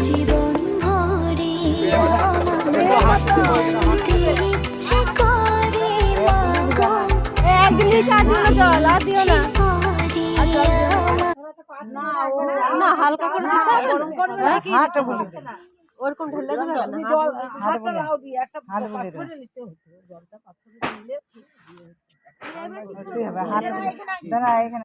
জীবন ভরে জানতে ইচ্ছে করে মাগো না হালকা করে দিতে হবে ওরকম ঢেলে দেবে হাত